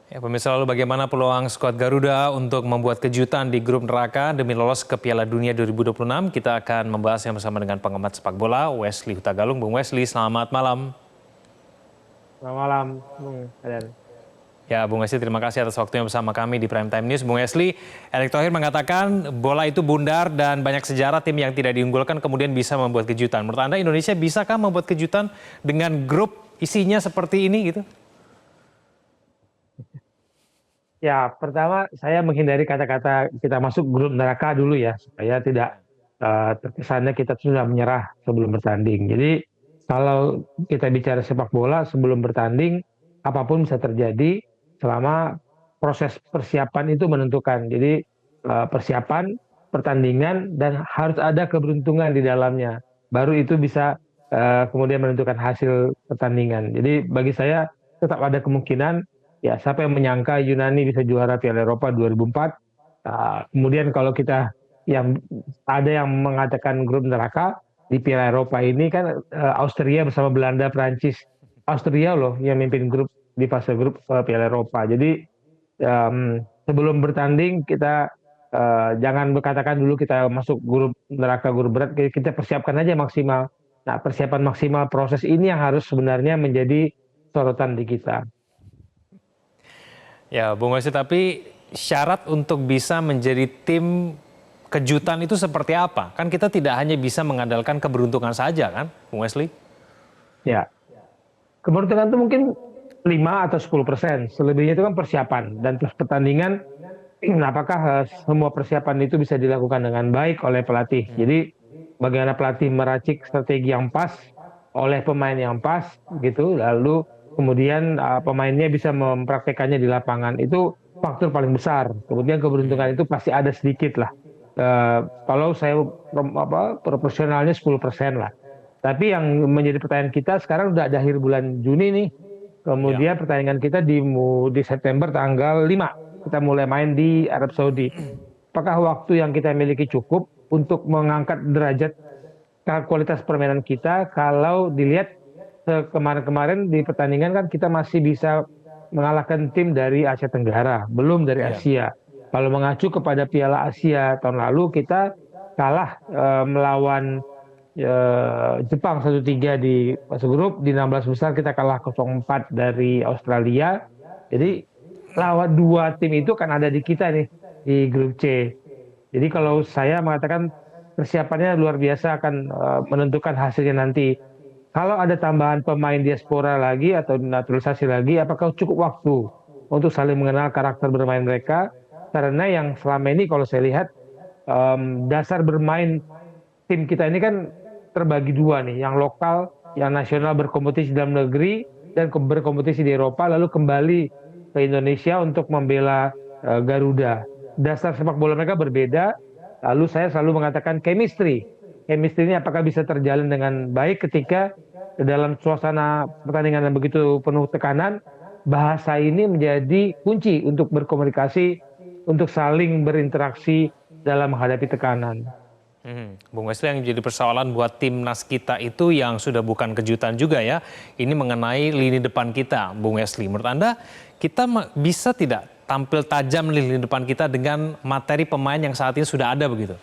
Ya, pemirsa, lalu bagaimana peluang skuad Garuda untuk membuat kejutan di grup neraka demi lolos ke Piala Dunia 2026? Kita akan membahasnya bersama dengan pengamat sepak bola Wesley Hutagalung. Bung Wesley, selamat malam. Selamat malam, Bung Adan. Ya, Bung Wesley, terima kasih atas waktunya bersama kami di Prime Time News. Bung Wesley, Erick Thohir mengatakan bola itu bundar dan banyak sejarah tim yang tidak diunggulkan kemudian bisa membuat kejutan. Menurut Anda Indonesia bisakah membuat kejutan dengan grup isinya seperti ini gitu? Ya, pertama saya menghindari kata-kata kita masuk grup neraka dulu ya, supaya tidak terkesannya kita sudah menyerah sebelum bertanding. Jadi kalau kita bicara sepak bola sebelum bertanding, apapun bisa terjadi selama proses persiapan itu menentukan. Jadi persiapan, pertandingan, dan harus ada keberuntungan di dalamnya. Baru itu bisa kemudian menentukan hasil pertandingan. Jadi bagi saya tetap ada kemungkinan. Ya, siapa yang menyangka Yunani bisa juara Piala Eropa 2004? Kemudian kalau kita yang ada yang mengatakan grup neraka di Piala Eropa ini kan Austria bersama Belanda, Prancis, Austria loh yang mimpin grup di fase grup Piala Eropa. Jadi sebelum bertanding kita jangan berkatakan dulu kita masuk grup neraka, grup berat. Kita persiapkan aja maksimal. Nah, persiapan maksimal proses ini yang harus sebenarnya menjadi sorotan di kita. Ya, Bung Wesley, tapi syarat untuk bisa menjadi tim kejutan itu seperti apa? Kan kita tidak hanya bisa mengandalkan keberuntungan saja kan, Bung Wesley? Ya, keberuntungan itu mungkin 5 atau 10%. Selebihnya itu kan persiapan. Dan terus pertandingan, apakah semua persiapan itu bisa dilakukan dengan baik oleh pelatih. Jadi bagaimana pelatih meracik strategi yang pas oleh pemain yang pas gitu. Lalu kemudian pemainnya bisa mempraktekannya di lapangan. Itu faktor paling besar. Kemudian keberuntungan itu pasti ada sedikit lah. Kalau saya proporsionalnya 10% lah. Tapi yang menjadi pertanyaan kita sekarang udah ada akhir bulan Juni nih. Ya. Kemudian pertandingan kita di September tanggal 5. Kita mulai main di Arab Saudi. Apakah waktu yang kita miliki cukup untuk mengangkat derajat kualitas permainan kita kalau dilihat kemarin-kemarin di pertandingan kan kita masih bisa mengalahkan tim dari Asia Tenggara, belum dari Ya. Asia. Kalau mengacu kepada Piala Asia tahun lalu kita kalah melawan Jepang 1-3 di fase grup, di 16 besar kita kalah 0-4 dari Australia. Jadi lawan dua tim itu kan ada di kita nih di grup C. Jadi kalau saya mengatakan persiapannya luar biasa akan menentukan hasilnya nanti. Kalau ada tambahan pemain diaspora lagi atau naturalisasi lagi, apakah cukup waktu untuk saling mengenal karakter bermain mereka? Karena yang selama ini kalau saya lihat dasar bermain tim kita ini kan terbagi dua nih, yang lokal, yang nasional berkompetisi dalam negeri dan berkompetisi di Eropa, lalu kembali ke Indonesia untuk membela Garuda. Dasar sepak bola mereka berbeda, lalu saya selalu mengatakan chemistry. Chemistry ini apakah bisa terjalin dengan baik ketika dalam suasana pertandingan yang begitu penuh tekanan, bahasa ini menjadi kunci untuk berkomunikasi, untuk saling berinteraksi dalam menghadapi tekanan. Bung Wesley, yang jadi persoalan buat timnas kita itu yang sudah bukan kejutan juga ya. Ini mengenai lini depan kita, Bung Wesley. Menurut Anda, kita bisa tidak tampil tajam di lini depan kita dengan materi pemain yang saat ini sudah ada begitu?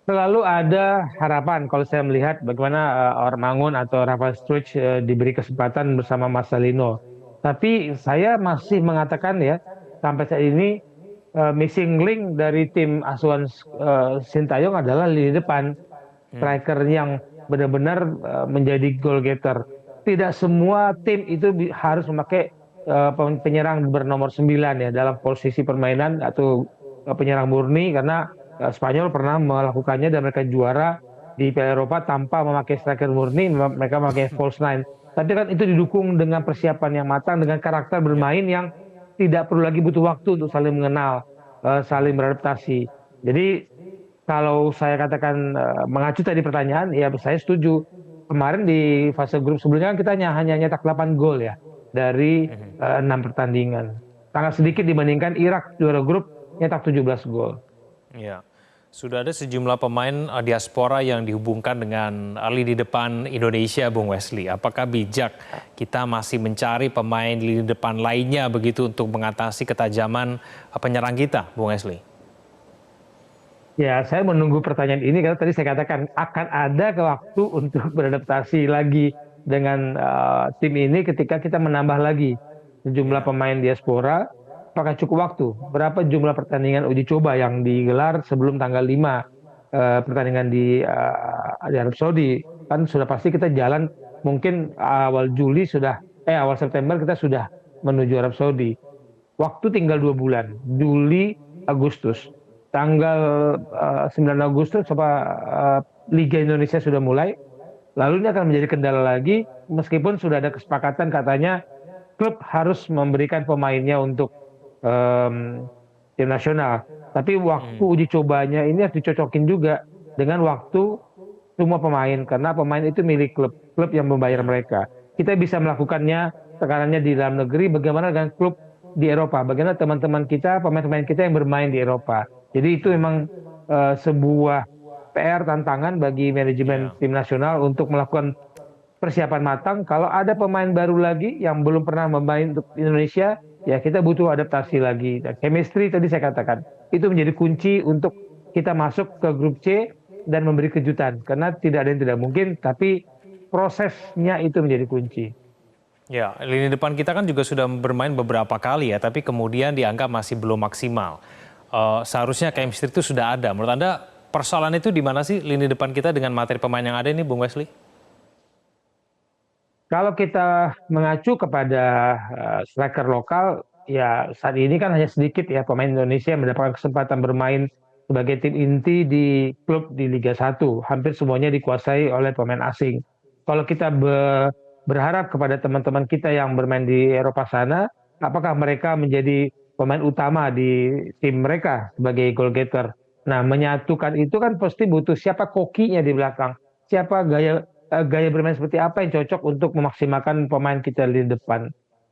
Selalu ada harapan kalau saya melihat bagaimana Ormangun atau Rafa Struij diberi kesempatan bersama Marcelino. Tapi saya masih mengatakan ya, sampai saat ini missing link dari tim asuhan Sintayong adalah lini depan, striker yang benar-benar menjadi goal getter. Tidak semua tim itu harus memakai penyerang bernomor 9 ya dalam posisi permainan atau penyerang murni, karena Spanyol pernah melakukannya dan mereka juara di Piala Eropa tanpa memakai striker murni, mereka memakai false nine. Tapi kan itu didukung dengan persiapan yang matang, dengan karakter bermain yang tidak perlu lagi butuh waktu untuk saling mengenal, saling beradaptasi. Jadi kalau saya katakan mengacu tadi pertanyaan, ya saya setuju. Kemarin di fase grup sebelumnya kan kita hanya nyetak 8 gol ya dari 6 pertandingan. Sangat sedikit dibandingkan Irak juara grup nyetak 17 gol. Ya. Sudah ada sejumlah pemain diaspora yang dihubungkan dengan lini depan Indonesia, Bung Wesley. Apakah bijak kita masih mencari pemain lini depan lainnya begitu untuk mengatasi ketajaman penyerang kita, Bung Wesley? Ya, saya menunggu pertanyaan ini karena tadi saya katakan akan ada waktu untuk beradaptasi lagi dengan tim ini ketika kita menambah lagi jumlah pemain diaspora. Apakah cukup waktu? Berapa jumlah pertandingan uji coba yang digelar sebelum tanggal 5 pertandingan di Arab Saudi? Kan sudah pasti kita jalan mungkin awal Juli awal September kita sudah menuju Arab Saudi. Waktu tinggal 2 bulan, Juli, Agustus. Tanggal 9 Agustus Liga Indonesia sudah mulai. Lalu ini akan menjadi kendala lagi, meskipun sudah ada kesepakatan katanya klub harus memberikan pemainnya untuk tim nasional. Tapi waktu uji cobanya ini harus dicocokin juga dengan waktu semua pemain, karena pemain itu milik klub yang membayar mereka. Kita bisa melakukannya tekanannya di dalam negeri, bagaimana dengan klub di Eropa, bagaimana teman-teman kita, pemain-pemain kita yang bermain di Eropa. Jadi itu memang sebuah PR tantangan bagi manajemen tim nasional untuk melakukan persiapan matang. Kalau ada pemain baru lagi yang belum pernah bermain untuk Indonesia, ya kita butuh adaptasi lagi. Dan chemistry tadi saya katakan, itu menjadi kunci untuk kita masuk ke grup C dan memberi kejutan. Karena tidak ada yang tidak mungkin, tapi prosesnya itu menjadi kunci. Ya, lini depan kita kan juga sudah bermain beberapa kali ya, tapi kemudian dianggap masih belum maksimal. Seharusnya chemistry itu sudah ada. Menurut Anda persoalan itu di mana sih lini depan kita dengan materi pemain yang ada ini, Bung Wesley? Kalau kita mengacu kepada striker lokal, ya saat ini kan hanya sedikit ya pemain Indonesia yang mendapatkan kesempatan bermain sebagai tim inti di klub di Liga 1. Hampir semuanya dikuasai oleh pemain asing. Kalau kita berharap kepada teman-teman kita yang bermain di Eropa sana, apakah mereka menjadi pemain utama di tim mereka sebagai goal getter? Nah, menyatukan itu kan pasti butuh siapa kokinya di belakang, siapa gaya bermain seperti apa yang cocok untuk memaksimalkan pemain kita di depan.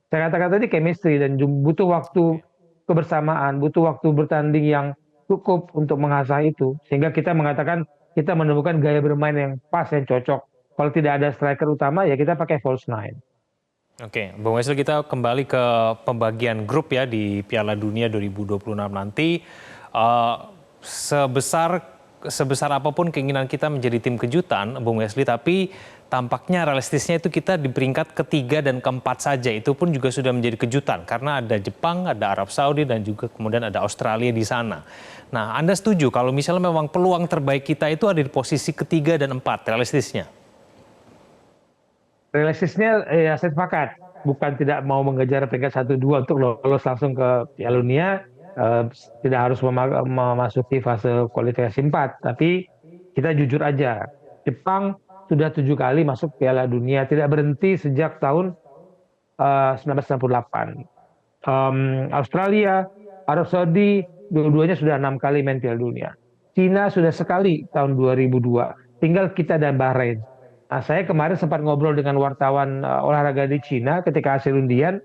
Saya katakan tadi chemistry dan butuh waktu kebersamaan, butuh waktu bertanding yang cukup untuk mengasah itu. Sehingga kita mengatakan kita menemukan gaya bermain yang pas, yang cocok. Kalau tidak ada striker utama, ya kita pakai false nine. Oke, Bung Wesley, kita kembali ke pembagian grup ya di Piala Dunia 2026 nanti. Sebesar apapun keinginan kita menjadi tim kejutan, Bung Wesley, tapi tampaknya realistisnya itu kita di peringkat ketiga dan keempat saja. Itu pun juga sudah menjadi kejutan karena ada Jepang, ada Arab Saudi, dan juga kemudian ada Australia di sana. Nah, Anda setuju kalau misalnya memang peluang terbaik kita itu ada di posisi ketiga dan empat, realistisnya? Realistisnya ya saya sepakat, bukan tidak mau mengejar peringkat 1-2 untuk lolos langsung ke Piala Dunia, tidak harus memasuki fase kualifikasi 4, tapi kita jujur aja, Jepang sudah 7 kali masuk Piala Dunia, tidak berhenti sejak tahun 1998. Australia, Arab Saudi, dua-duanya sudah 6 kali main Piala Dunia. Cina sudah sekali tahun 2002, tinggal kita dan Bahrain. Nah, saya kemarin sempat ngobrol dengan wartawan olahraga di Cina ketika hasil undian.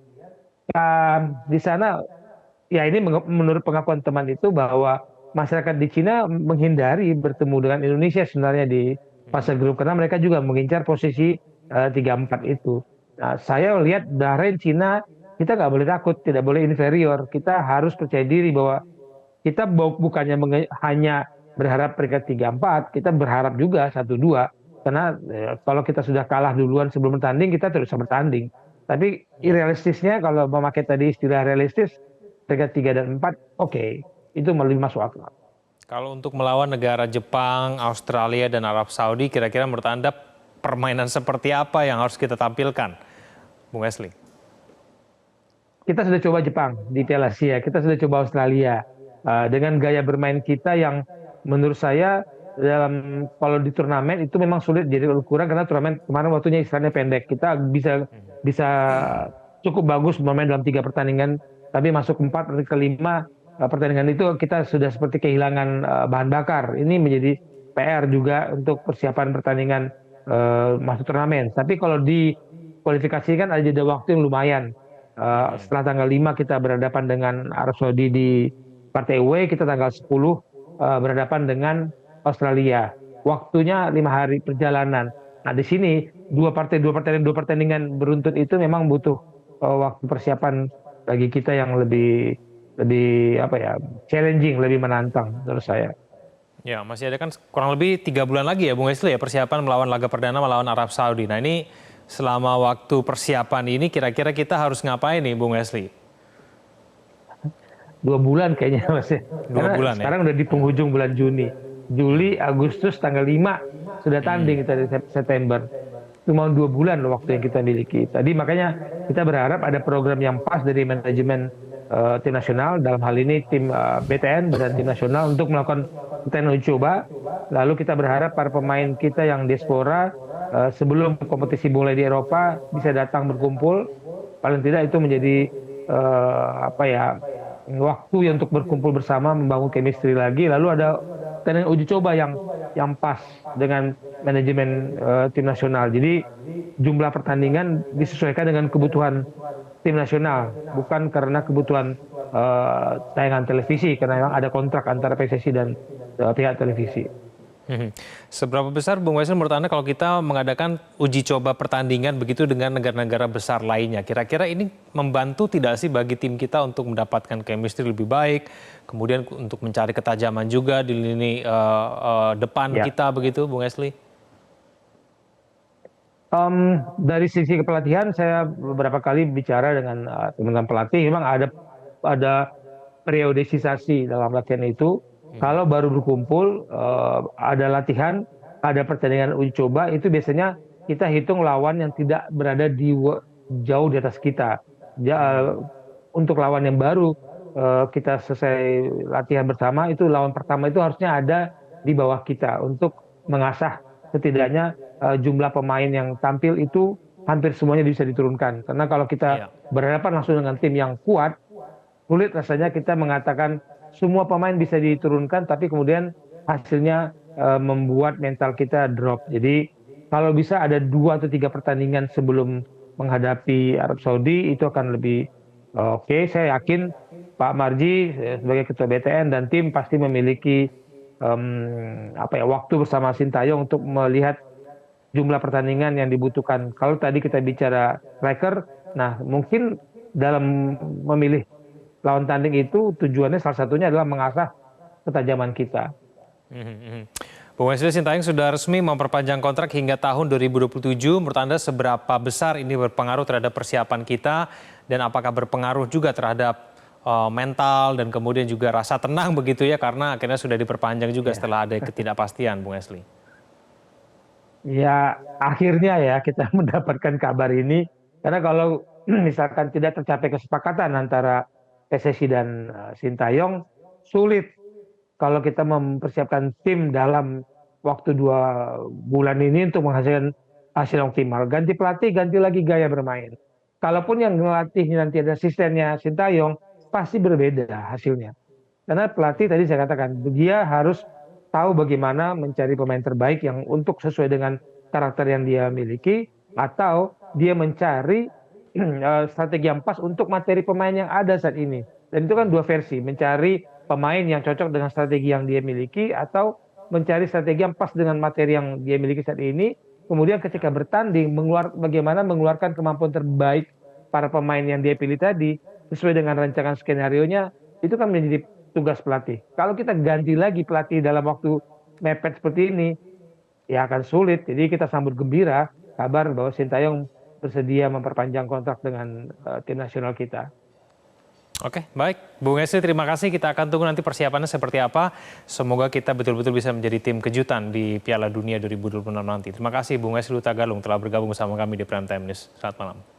Di sana, ya ini menurut pengakuan teman itu bahwa masyarakat di Cina menghindari bertemu dengan Indonesia sebenarnya di fase grup karena mereka juga mengincar posisi 3-4 itu. Nah, saya lihat Bahrain, Cina, kita nggak boleh takut, tidak boleh inferior. Kita harus percaya diri bahwa kita bukannya hanya berharap peringkat 3-4, kita berharap juga 1-2. Karena kalau kita sudah kalah duluan sebelum bertanding, kita terus bertanding. Tapi realistisnya kalau memakai tadi istilah realistis, peringkat 3 dan 4, oke, itu lebih masuk akal. Kalau untuk melawan negara Jepang, Australia, dan Arab Saudi, kira-kira menurut Anda permainan seperti apa yang harus kita tampilkan, Bung Wesley? Kita sudah coba Jepang di Piala Asia, kita sudah coba Australia. Dengan gaya bermain kita yang menurut saya kalau di turnamen itu memang sulit jadi ukuran karena turnamen kemarin waktunya istilahnya pendek. Kita bisa cukup bagus bermain dalam 3 pertandingan, tapi masuk 4 ke 5 pertandingan itu kita sudah seperti kehilangan bahan bakar. Ini menjadi PR juga untuk persiapan pertandingan masuk turnamen. Tapi kalau di kualifikasi kan ada jeda waktu yang lumayan. Setelah tanggal 5 kita berhadapan dengan Arab Saudi di partai away, kita tanggal 10 berhadapan dengan Australia. Waktunya 5 hari perjalanan. Nah di sini dua pertandingan beruntun itu memang butuh waktu persiapan bagi kita yang lebih lebih apa ya challenging, lebih menantang menurut saya. Ya, masih ada kan kurang lebih 3 bulan lagi ya Bung Wesley ya persiapan melawan laga perdana melawan Arab Saudi. Nah ini selama waktu persiapan ini kira-kira kita harus ngapain nih Bung Wesley? 2 bulan kayaknya Mas ya. 2 Karena bulan ya? sekarang udah di penghujung bulan Juni. Juli, Agustus, tanggal 5 sudah tanding kita di September. Itu mau 2 bulan loh waktu yang kita miliki. Tadi makanya kita berharap ada program yang pas dari manajemen tim nasional, dalam hal ini tim BTN, Badan Tim Nasional, untuk melakukan pertandingan uji coba. Lalu kita berharap para pemain kita yang diaspora sebelum kompetisi mulai di Eropa bisa datang berkumpul. Paling tidak itu menjadi apa ya waktu untuk berkumpul bersama, membangun chemistry lagi. Lalu ada pertandingan uji coba yang pas dengan manajemen tim nasional. Jadi jumlah pertandingan disesuaikan dengan kebutuhan tim nasional, bukan karena kebutuhan tayangan televisi, karena memang ada kontrak antara PSSI dan pihak televisi. Seberapa besar Bung Wesley menurut Anda kalau kita mengadakan uji coba pertandingan begitu dengan negara-negara besar lainnya? Kira-kira ini membantu tidak sih bagi tim kita untuk mendapatkan chemistry lebih baik, kemudian untuk mencari ketajaman juga di lini depan kita begitu Bung Wesley? Dari sisi kepelatihan, saya beberapa kali bicara dengan teman-teman pelatih, memang ada periodisasi dalam latihan itu. Kalau baru berkumpul, ada latihan, ada pertandingan uji coba, itu biasanya kita hitung lawan yang tidak berada jauh di atas kita. Untuk lawan yang baru kita selesai latihan bersama, itu lawan pertama itu harusnya ada di bawah kita untuk mengasah setidaknya jumlah pemain yang tampil itu hampir semuanya bisa diturunkan. Karena kalau kita berhadapan langsung dengan tim yang kuat, sulit rasanya kita mengatakan semua pemain bisa diturunkan, tapi kemudian hasilnya membuat mental kita drop. Jadi kalau bisa ada 2 atau 3 pertandingan sebelum menghadapi Arab Saudi, itu akan lebih oke. Saya yakin Pak Marji sebagai Ketua BTN dan tim pasti memiliki waktu bersama Sintayong untuk melihat jumlah pertandingan yang dibutuhkan. Kalau tadi kita bicara striker, nah mungkin dalam memilih lawan tanding itu tujuannya salah satunya adalah mengasah ketajaman kita. Bung Wesley, Sintayong sudah resmi memperpanjang kontrak hingga tahun 2027. Menurut Anda seberapa besar ini berpengaruh terhadap persiapan kita dan apakah berpengaruh juga terhadap mental dan kemudian juga rasa tenang begitu ya, karena akhirnya sudah diperpanjang juga setelah ada ketidakpastian, Bung Wesley? Ya akhirnya ya kita mendapatkan kabar ini, karena kalau misalkan tidak tercapai kesepakatan antara PSSI dan Sintayong, sulit kalau kita mempersiapkan tim dalam waktu 2 bulan ini untuk menghasilkan hasil optimal. Ganti pelatih, ganti lagi gaya bermain. Kalaupun yang ngelatih nanti ada asistennya Sintayong, pasti berbeda hasilnya. Karena pelatih tadi saya katakan, dia harus tahu bagaimana mencari pemain terbaik yang untuk sesuai dengan karakter yang dia miliki, atau dia mencari strategi yang pas untuk materi pemain yang ada saat ini. Dan itu kan 2 versi, mencari pemain yang cocok dengan strategi yang dia miliki, atau mencari strategi yang pas dengan materi yang dia miliki saat ini. Kemudian ketika bertanding, bagaimana mengeluarkan kemampuan terbaik para pemain yang dia pilih tadi, sesuai dengan rancangan skenario-nya, itu kan menjadi tugas pelatih. Kalau kita ganti lagi pelatih dalam waktu mepet seperti ini, ya akan sulit. Jadi kita sambut gembira kabar bahwa Sintayong bersedia memperpanjang kontrak dengan tim nasional kita. Oke, baik. Bung Wesley, terima kasih. Kita akan tunggu nanti persiapannya seperti apa. Semoga kita betul-betul bisa menjadi tim kejutan di Piala Dunia 2026 nanti. Terima kasih Bung Wesley Hutagalung telah bergabung bersama kami di Prime Time News. Selamat malam.